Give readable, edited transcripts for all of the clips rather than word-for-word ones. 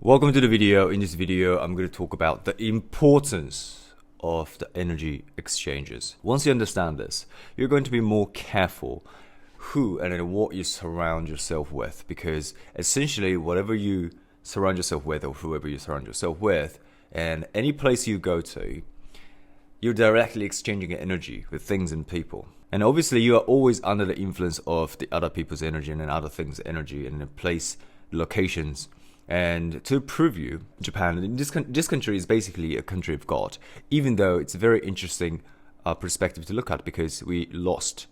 Welcome to the video. In this video, I'm going to talk about the importance of the energy exchanges. Once you understand this, you're going to be more careful who and then what you surround yourself with, because essentially whatever you surround yourself with or whoever you surround yourself with and any place you go to, you're directly exchanging energy with things and people. And obviously you are always under the influence of the other people's energy and then other things' energy and the place, locations. And to prove you, Japan, this country is basically a country of God, even though it's a very interesting perspective to look at, because we lost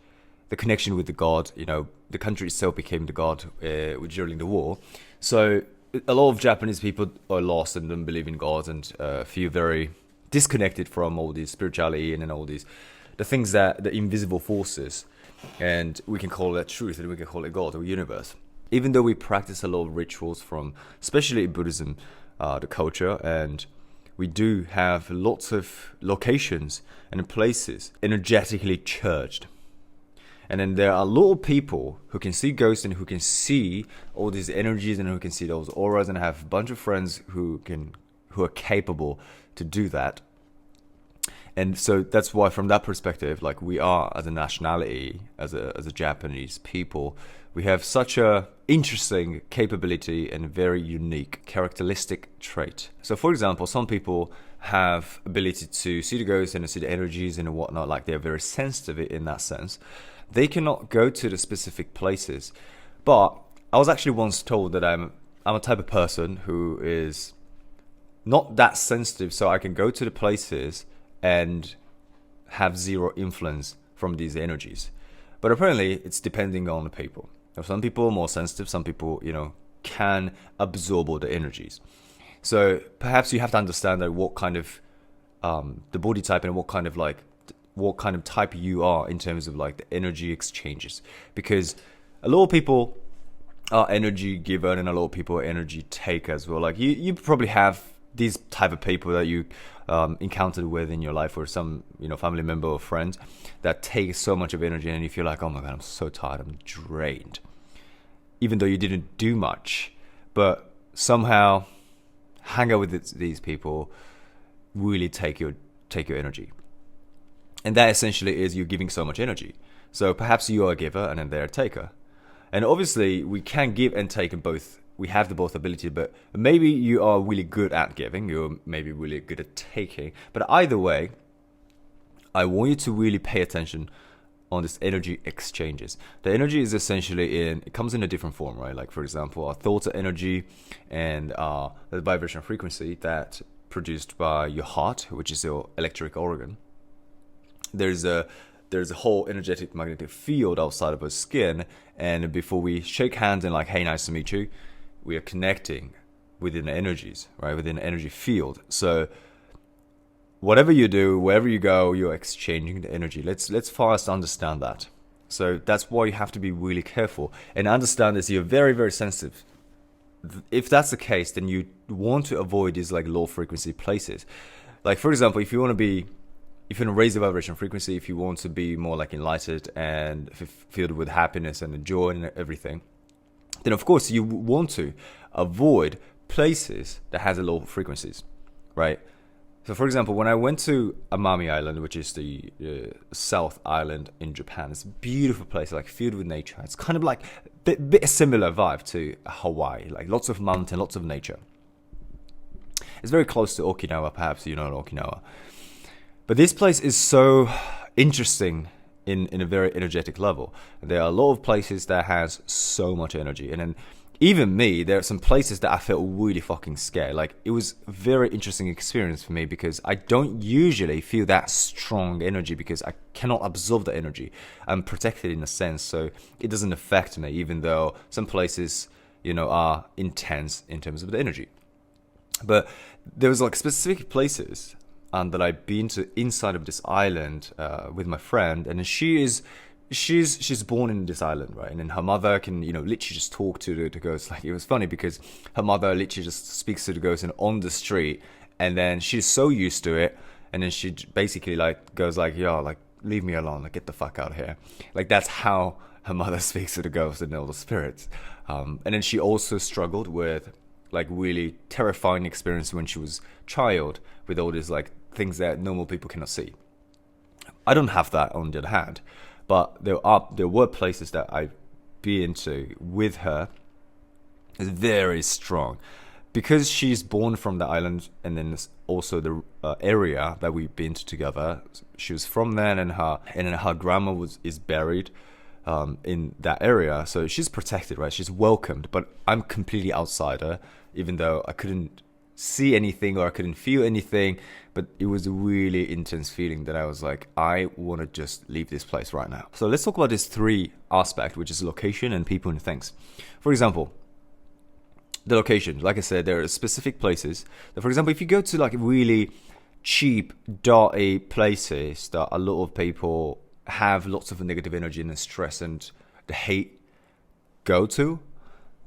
the connection with the God. You know, the country itself became the God during the war. So a lot of Japanese people are lost and don't believe in God and feel very disconnected from all this spirituality and then all these the things that the invisible forces, and we can call that truth and we can call it God or universe. Even though we practice a lot of rituals from, especially Buddhism, the culture, and we do have lots of locations and places energetically charged. And then there are a lot of people who can see ghosts and who can see all these energies and who can see those auras, and have a bunch of friends who are capable to do that. And so that's why, from that perspective, like, we are as a nationality, as a Japanese people, we have such a interesting capability and very unique characteristic trait. So for example, some people have ability to see the ghosts and see the energies and whatnot, like they're very sensitive in that sense. They cannot go to the specific places. But I was actually once told that I'm a type of person who is not that sensitive, so I can go to the places and have zero influence from these energies. But apparently it's depending on the people. Some people are more sensitive, some people, can absorb all the energies. So perhaps you have to understand that what kind of the body type and what kind of type you are in terms of like the energy exchanges. Because a lot of people are energy giver and a lot of people are energy taker as well. Like you probably have these type of people that you encountered with in your life, or some family member or friend that take so much of energy, and you feel like, oh my god, I'm so tired, I'm drained, even though you didn't do much. But somehow hang out with these people really take your energy, and that essentially is you're giving so much energy. So perhaps you are a giver and then they're a taker, and obviously we can give and take in both. We have the both ability, but maybe you are really good at giving, you're maybe really good at taking. But either way, I want you to really pay attention on this energy exchanges. The energy is essentially it comes in a different form, right? Like for example, our thoughts are energy, and the vibration frequency that produced by your heart, which is your electric organ. There's a whole energetic magnetic field outside of our skin, and before we shake hands and like, hey, nice to meet you, we are connecting within the energies, right? Within the energy field. So whatever you do, wherever you go, you're exchanging the energy. Let's first understand that. So that's why you have to be really careful and understand this. You're very, very sensitive. If that's the case, then you want to avoid these like low frequency places. Like for example, if you want to raise the vibration frequency, if you want to be more like enlightened and filled with happiness and joy and everything, then of course you want to avoid places that has a low frequencies, right? So for example, when I went to Amami Island, which is the South Island in Japan, it's a beautiful place, like filled with nature. It's kind of like a bit similar vibe to Hawaii, like lots of mountain, lots of nature. It's very close to Okinawa, perhaps you know Okinawa. But this place is so interesting in a very energetic level. There are a lot of places that has so much energy, and then even me, there are some places that I felt really fucking scared. Like it was a very interesting experience for me, because I don't usually feel that strong energy because I cannot absorb the energy. I'm protected in a sense, so it doesn't affect me, even though some places are intense in terms of the energy. But there was like specific places that I've been to inside of this island with my friend, and she's born in this island, right? And then her mother can literally just talk to the ghosts. Like it was funny because her mother literally just speaks to the ghosts and on the street, and then she's so used to it, and then she basically like goes like, yo, like leave me alone, like get the fuck out of here. Like that's how her mother speaks to the ghosts and all the spirits. And then she also struggled with like really terrifying experience when she was child with all these like things that normal people cannot see. I don't have that on the other hand, but there were places that I've been to with her. It's very strong because she's born from the island, and then also the area that we've been to together. She was from there, and her grandma is buried in that area, so she's protected, right? She's welcomed. But I'm completely outsider, even though I couldn't see anything or I couldn't feel anything, but it was a really intense feeling that I was like, I want to just leave this place right now. So let's talk about these three aspects, which is location and people and things. For example, the location, like I said, there are specific places that, for example, if you go to like really cheap, dirty places that a lot of people have lots of negative energy and stress and the hate go to,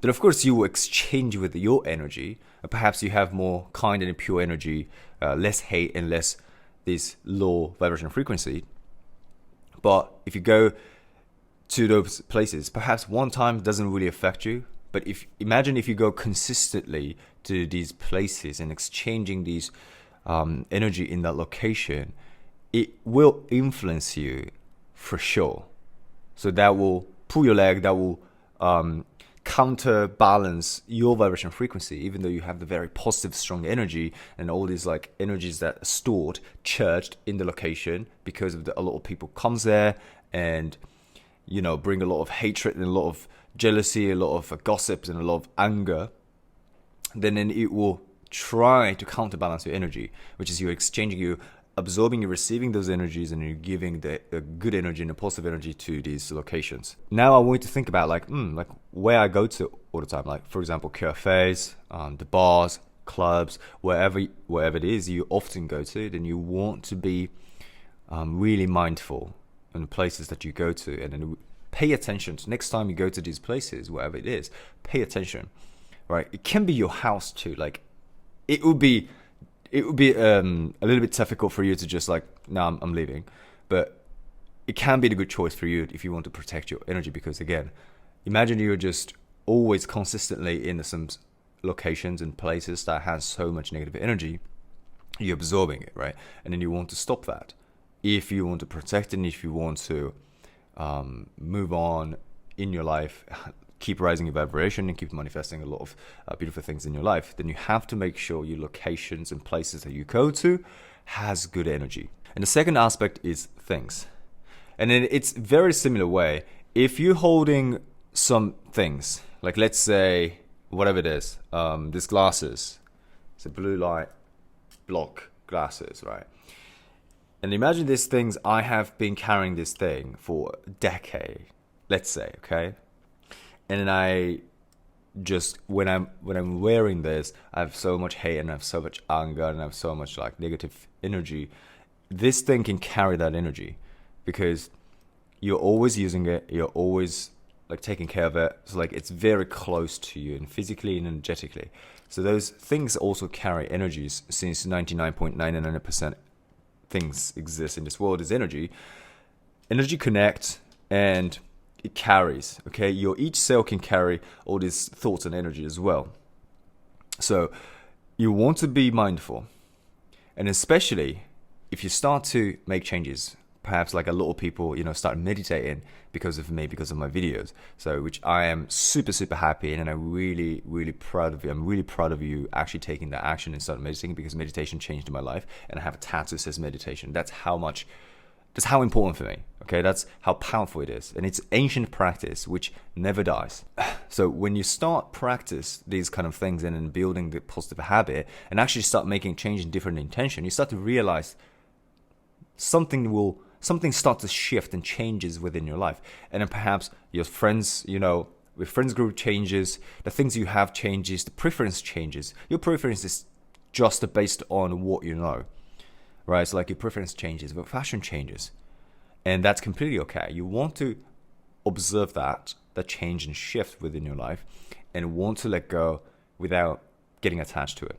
then of course you will exchange with your energy. Perhaps you have more kind and pure energy, less hate and less this low vibration frequency. But if you go to those places, perhaps one time doesn't really affect you. But imagine if you go consistently to these places and exchanging these energy in that location, it will influence you for sure. So that will pull your leg, that will counterbalance your vibration frequency, even though you have the very positive, strong energy and all these like energies that are stored, charged in the location because of a lot of people comes there and, you know, bring a lot of hatred and a lot of jealousy, a lot of gossips and a lot of anger. Then it will try to counterbalance your energy, which is you're exchanging, you're absorbing, you're receiving those energies, and you're giving the good energy and the positive energy to these locations. Now I want you to think about like where I go to all the time, like for example cafes, the bars, clubs, wherever it is you often go to. Then you want to be really mindful in the places that you go to, and then pay attention to next time you go to these places, wherever it is. Pay attention, right? It can be your house too. Like it would be a little bit difficult for you to just like, no, I'm leaving. But it can be the good choice for you if you want to protect your energy. Because again, imagine you're just always consistently in some locations and places that has so much negative energy. You're absorbing it, right? And then you want to stop that. If you want to protect it, and if you want to move on in your life, keep rising your vibration and keep manifesting a lot of beautiful things in your life, then you have to make sure your locations and places that you go to has good energy. And the second aspect is things. And then it's very similar way. If you're holding some things, like let's say, whatever it is, these glasses, it's a blue light block glasses, right? And imagine these things, I have been carrying this thing for a decade, let's say, okay? And then I just, when I'm wearing this, I have so much hate and I have so much anger and I have so much like negative energy. This thing can carry that energy because you're always using it. You're always like taking care of it. So like it's very close to you and physically and energetically. So those things also carry energies, since 99.99% things exist in this world is energy. Energy connects and it carries, okay? Each cell can carry all these thoughts and energy as well. So you want to be mindful. And especially if you start to make changes, perhaps like a lot of people, start meditating because of me, because of my videos. So which I am super, super happy and I'm really, really proud of you. I'm really proud of you actually taking that action and starting meditating, because meditation changed my life. And I have a tattoo that says meditation. That's how important for me, okay? That's how powerful it is. And it's ancient practice which never dies. So when you start practice these kind of things and then building the positive habit and actually start making change in different intention, you start to realize something starts to shift and changes within your life. And then perhaps your friends, with friends group changes, the things you have changes, the preference changes. Your preference is just based on what you know. Right, so like your preference changes, but fashion changes, and that's completely okay. You want to observe that change and shift within your life, and want to let go without getting attached to it.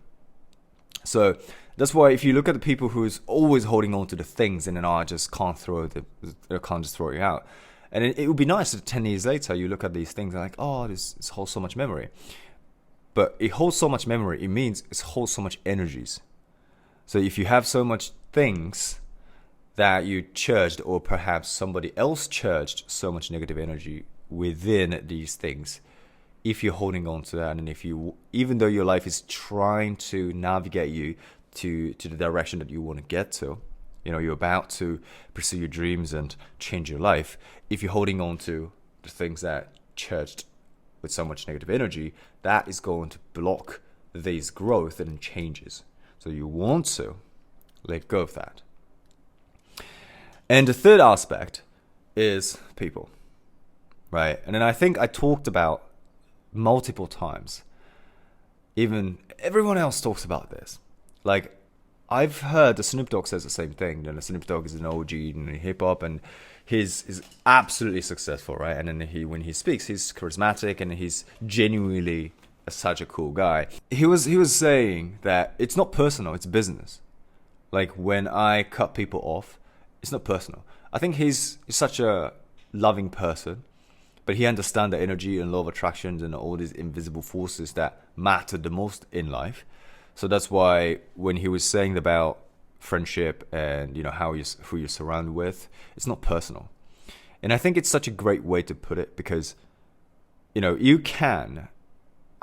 So that's why if you look at the people who's always holding on to the things, and then I just can't just throw it out, and it would be nice if 10 years later you look at these things and like, oh, this holds so much memory. but it holds so much memory. It means it holds so much energies. So if you have so much things that you charged, or perhaps somebody else charged so much negative energy within these things, if you're holding on to that, and if you, even though your life is trying to navigate you to the direction that you want to get to, you're about to pursue your dreams and change your life, if you're holding on to the things that charged with so much negative energy, that is going to block these growth and changes. So you want to let go of that. And the third aspect is people, right? And then I think I talked about multiple times, even everyone else talks about this. Like, I've heard the Snoop Dogg says the same thing. The Snoop Dogg is an OG in hip hop, and he's absolutely successful, right? And then when he speaks, he's charismatic and he's genuinely such a cool guy. He was saying that it's not personal, it's business. Like, when I cut people off, it's not personal. I think he's such a loving person, but he understands the energy and law of attraction and all these invisible forces that matter the most in life. So that's why when he was saying about friendship and who you're surrounded with, it's not personal. And I think it's such a great way to put it, because you can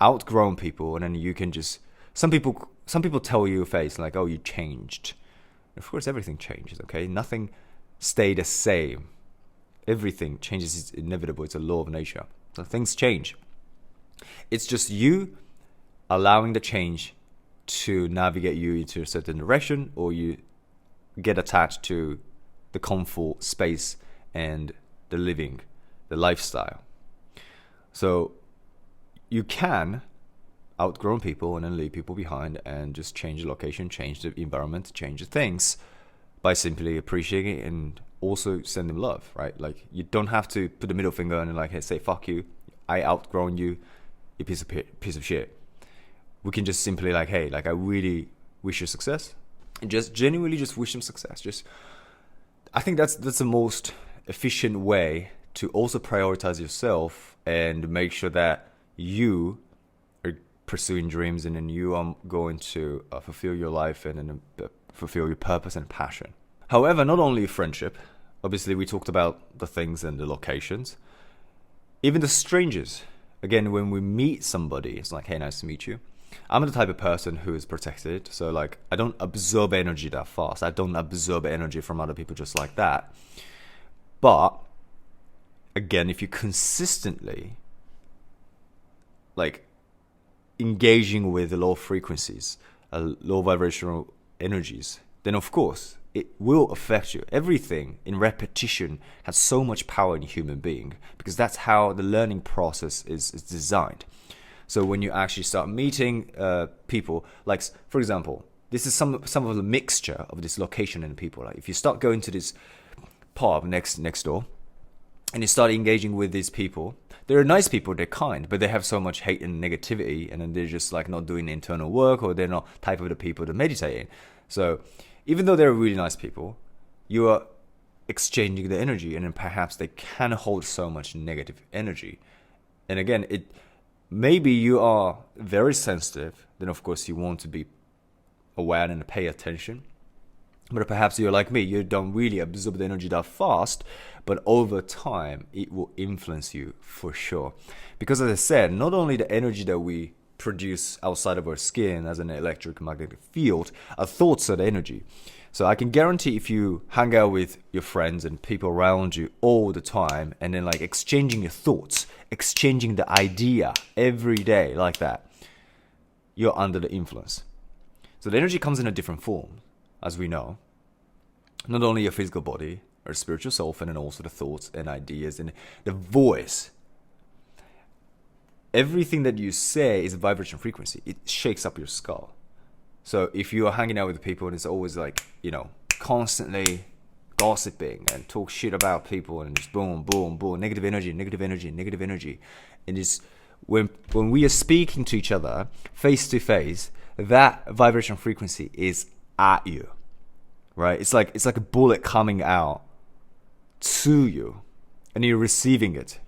outgrow people, and then you can just, some people tell you face like, oh, you changed. Of course, everything changes, okay? Nothing stayed the same. Everything changes. It's inevitable. It's a law of nature. So things change. It's just you allowing the change to navigate you into a certain direction, or you get attached to the comfort space and the living, the lifestyle. So you can outgrow people and then leave people behind and just change the location, change the environment, change the things by simply appreciating it and also send them love, right? Like, you don't have to put the middle finger and like, hey, say fuck you, I outgrown you, you piece of shit. We can just simply like, hey, like, I really wish you success, and just genuinely just wish them success. I think that's the most efficient way to also prioritize yourself and make sure that you are pursuing dreams, and then you are going to fulfill your life and then fulfill your purpose and passion. However, not only friendship, obviously we talked about the things and the locations, even the strangers. Again, when we meet somebody, it's like, hey, nice to meet you. I'm the type of person who is protected, so like, I don't absorb energy that fast. I don't absorb energy from other people just like that. But again, if you consistently like engaging with the low frequencies, low vibrational energies, then of course it will affect you. Everything in repetition has so much power in a human being, because that's how the learning process is designed. So when you actually start meeting people, like, for example, this is some of the mixture of this location and people. Like, if you start going to this pub next door, and you start engaging with these people, they're nice people, they're kind, but they have so much hate and negativity, and then they're just like not doing internal work, or they're not type of the people to meditate in. So even though they're really nice people, you are exchanging the energy, and then perhaps they can hold so much negative energy. And again, maybe you are very sensitive, then of course you want to be aware and pay attention. But perhaps you're like me, you don't really absorb the energy that fast, but over time it will influence you for sure. Because as I said, not only the energy that we produce outside of our skin as an electromagnetic field, our thoughts are the energy. So I can guarantee if you hang out with your friends and people around you all the time, and then like exchanging your thoughts, exchanging the idea every day like that, you're under the influence. So the energy comes in a different form, as we know. Not only your physical body, or spiritual self, and then also the thoughts and ideas and the voice. Everything that you say is a vibration frequency. It shakes up your skull. So if you are hanging out with people and it's always like, constantly gossiping and talk shit about people and just boom, boom, boom, negative energy. And it's when we are speaking to each other face to face, that vibration frequency is at you, right? It's like a bullet coming out to you, and you're receiving it.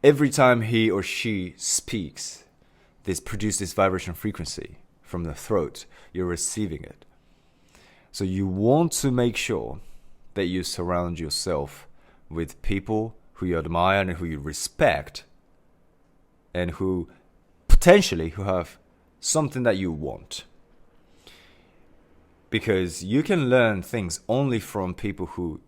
every time he or she speaks, this produces this vibration frequency from the throat. You're receiving it. So you want to make sure that you surround yourself with people who you admire and who you respect, and who potentially who have something that you want. Because you can learn things only from people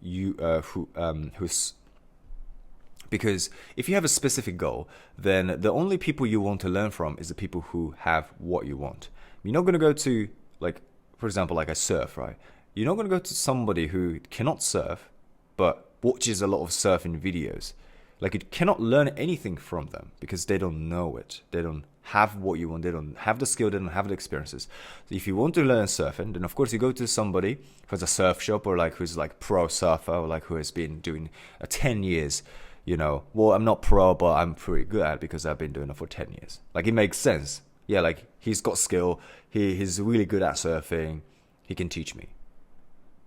because if you have a specific goal, then the only people you want to learn from is the people who have what you want. You're not going to go to, like, for example, like I surf, right? You're not going to go to somebody who cannot surf, but watches a lot of surfing videos. Like, you cannot learn anything from them because they don't know it. They don't have what you want. They don't have the skill. They don't have the experiences. So if you want to learn surfing, then of course you go to somebody who has a surf shop, or like who's like pro surfer, or like who has been doing 10 years. You know, well, I'm not pro, but I'm pretty good at it because I've been doing it for 10 years. Like, it makes sense. Yeah, like, he's got skill. He's really good at surfing. He can teach me.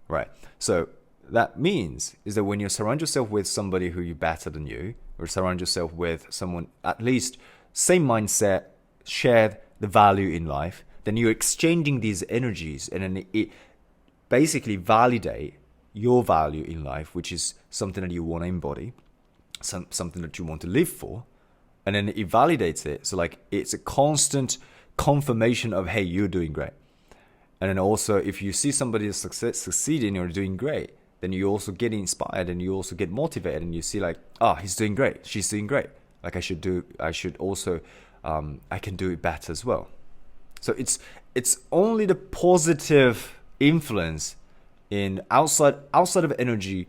Right. So that means is that when you surround yourself with somebody who you better than you, or surround yourself with someone at least same mindset, shared the value in life, then you're exchanging these energies, and then it basically validate your value in life, which is something that you want to embody, something that you want to live for, and then it validates it. So like, it's a constant confirmation of, hey, you're doing great. And then also, if you see somebody succeeding or doing great, then you also get inspired and you also get motivated, and you see like, oh, he's doing great, she's doing great. Like, I should also, I can do it better as well. So it's only the positive influence in outside of energy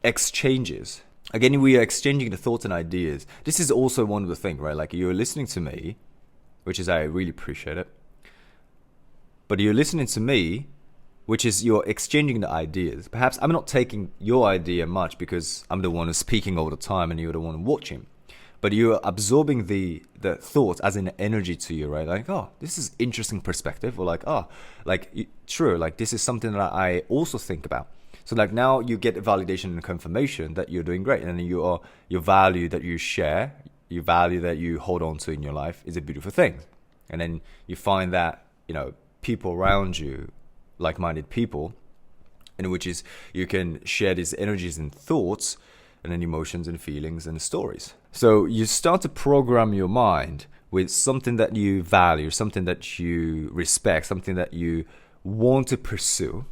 exchanges. Again, we are exchanging the thoughts and ideas. This is also one of the things, right? Like, you're listening to me, which is, I really appreciate it. But you're listening to me, which is you're exchanging the ideas. Perhaps I'm not taking your idea much because I'm the one who's speaking all the time and you're the one watching. But you're absorbing the thoughts as an energy to you, right? Like, oh, this is interesting perspective. Or like, oh, like, true, like, this is something that I also think about. So like, now you get validation and confirmation that you're doing great, and then your value that you share, your value that you hold on to in your life is a beautiful thing. And then you find that, you know, people around you, like-minded people, in which is you can share these energies and thoughts, and then emotions and feelings and stories. So you start to program your mind with something that you value, something that you respect, something that you want to pursue.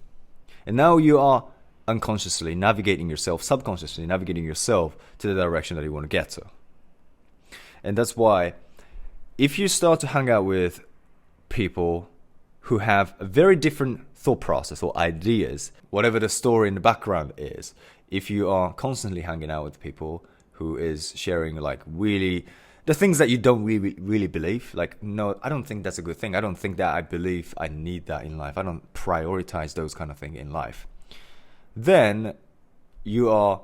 And now you are unconsciously navigating yourself, subconsciously navigating yourself to the direction that you want to get to. And that's why if you start to hang out with people who have a very different thought process or ideas, whatever the story in the background is, if you are constantly hanging out with people who is sharing like really the things that you don't really believe, like, no, I don't think that's a good thing. I don't think that I believe I need that in life. I don't prioritize those kind of things in life. Then you are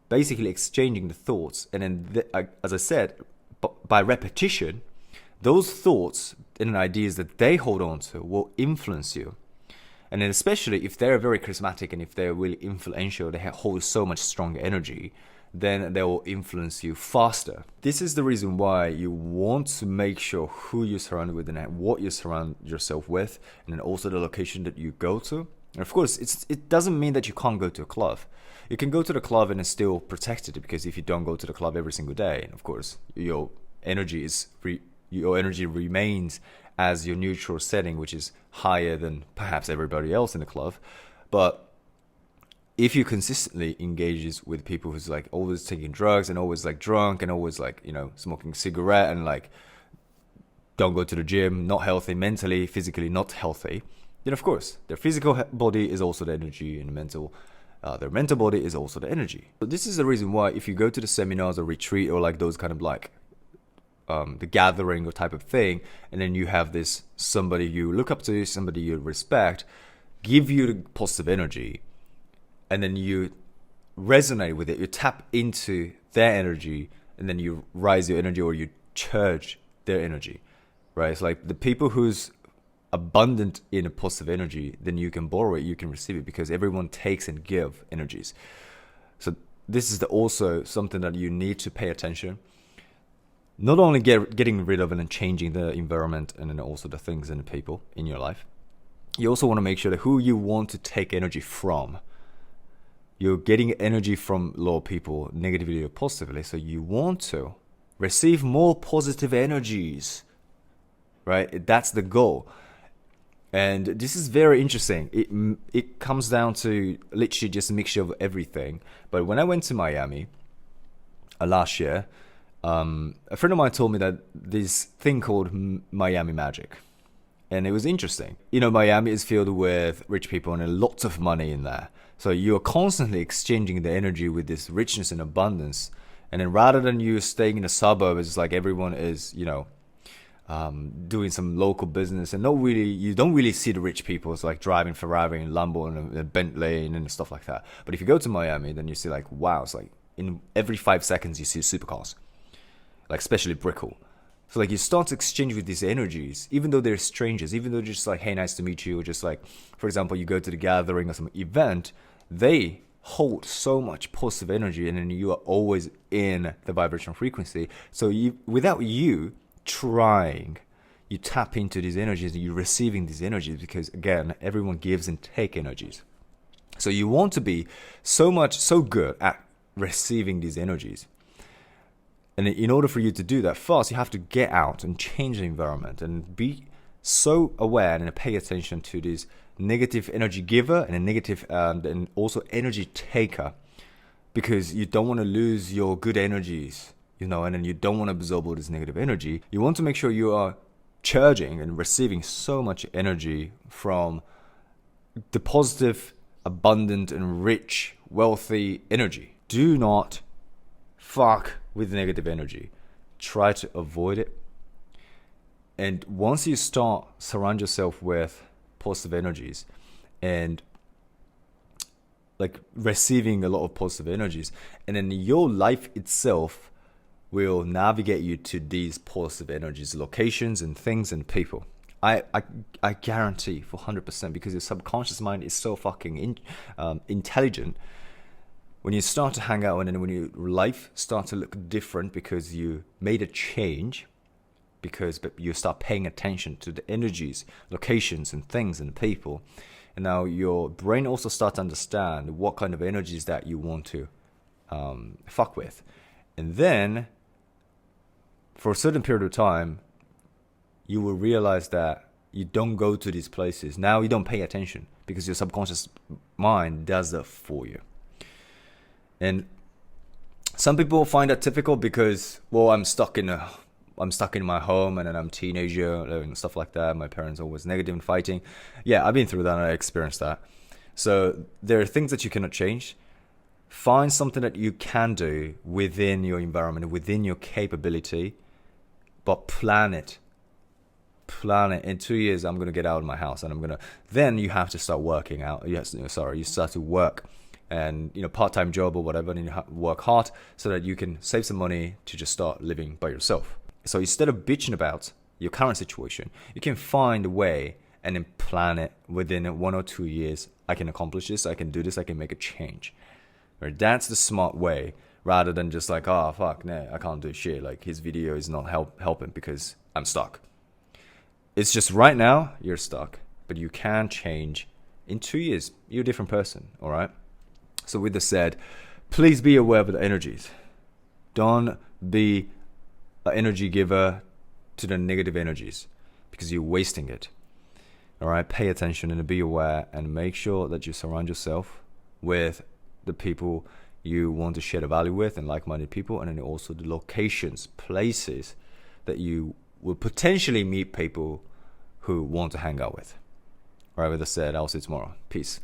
basically exchanging the thoughts. And then, as I said, by repetition, those thoughts and ideas that they hold on to will influence you. And then especially if they're very charismatic and if they're really influential, they hold so much strong energy, then they will influence you faster. This is the reason why you want to make sure who you're surrounded with and what you surround yourself with, and then also the location that you go to. And of course, it doesn't mean that you can't go to a club. You can go to the club and it's still protected, because if you don't go to the club every single day, and of course, your energy remains as your neutral setting, which is higher than perhaps everybody else in the club. But if you consistently engages with people who's like always taking drugs and always like drunk and always like, you know, smoking cigarette and like don't go to the gym, not healthy mentally, physically not healthy, then of course their physical body is also the energy, and their mental body is also the energy. So this is the reason why if you go to the seminars or retreat or like those kind of like the gathering or type of thing, and then you have this somebody you look up to, somebody you respect, give you the positive energy, and then you resonate with it, you tap into their energy, and then you rise your energy or you charge their energy, right? It's like the people who's abundant in a positive energy, then you can borrow it, you can receive it, because everyone takes and give energies. So this is also something that you need to pay attention. Not only getting rid of and changing the environment and then also the things and the people in your life, you also want to make sure that who you want to take energy from. You're getting energy from a lot of people, negatively or positively, so you want to receive more positive energies, right? That's the goal. And this is very interesting. It comes down to literally just a mixture of everything. But when I went to Miami last year, a friend of mine told me that this thing called Miami Magic. And it was interesting. You know, Miami is filled with rich people and lots of money in there. So you're constantly exchanging the energy with this richness and abundance. And then rather than you staying in the suburbs, it's like everyone is, you know, doing some local business, and you don't really see the rich people. It's like driving Ferrari and Lambo and a Bentley and stuff like that. But if you go to Miami, then you see like, wow, it's like in every 5 seconds you see supercars, like especially Brickell. So like you start to exchange with these energies, even though they're strangers, even though they're just like, hey, nice to meet you, or just like, for example, you go to the gathering or some event, they hold so much positive energy, and then you are always in the vibration frequency. So without you trying, you tap into these energies and you're receiving these energies, because again, everyone gives and take energies. So you want to be so good at receiving these energies. And in order for you to do that, first you have to get out and change the environment and be so aware and pay attention to this negative energy giver and a negative and also energy taker, because you don't want to lose your good energies, you know, and then you don't want to absorb all this negative energy. You want to make sure you are charging and receiving so much energy from the positive, abundant and rich, wealthy energy. Do not fuck with negative energy. Try to avoid it. And once you start surround yourself with positive energies and like receiving a lot of positive energies, and then your life itself will navigate you to these positive energies, locations and things and people. I guarantee for 100%, because your subconscious mind is so fucking intelligent. When you start to hang out and then when your life starts to look different because you made a change, because you start paying attention to the energies, locations and things and people, and now your brain also starts to understand what kind of energies that you want to fuck with. And then for a certain period of time, you will realize that you don't go to these places. Now you don't pay attention because your subconscious mind does that for you. And some people find that difficult because, well, I'm stuck in my home, and then I'm a teenager and stuff like that. My parents are always negative and fighting. Yeah, I've been through that and I experienced that. So there are things that you cannot change. Find something that you can do within your environment, within your capability, but plan it. In 2 years, I'm going to get out of my house, and then you have to start working out. You start to work and, you know, part-time job or whatever, and you work hard so that you can save some money to just start living by yourself. So instead of bitching about your current situation, you can find a way and then plan it within 1 or 2 years. I can accomplish this, I can do this, I can make a change. Right? That's the smart way, rather than just like, oh, fuck, nah, I can't do shit. Like, his video is not helping because I'm stuck. It's just right now, you're stuck. But you can change. In 2 years, you're a different person, all right? So with this said, please be aware of the energies. Don't be an energy giver to the negative energies, because you're wasting it. All right, pay attention and be aware, and make sure that you surround yourself with the people you want to share the value with, and like-minded people, and then also the locations, places that you will potentially meet people who want to hang out with. All right, with that said, I'll see you tomorrow. Peace.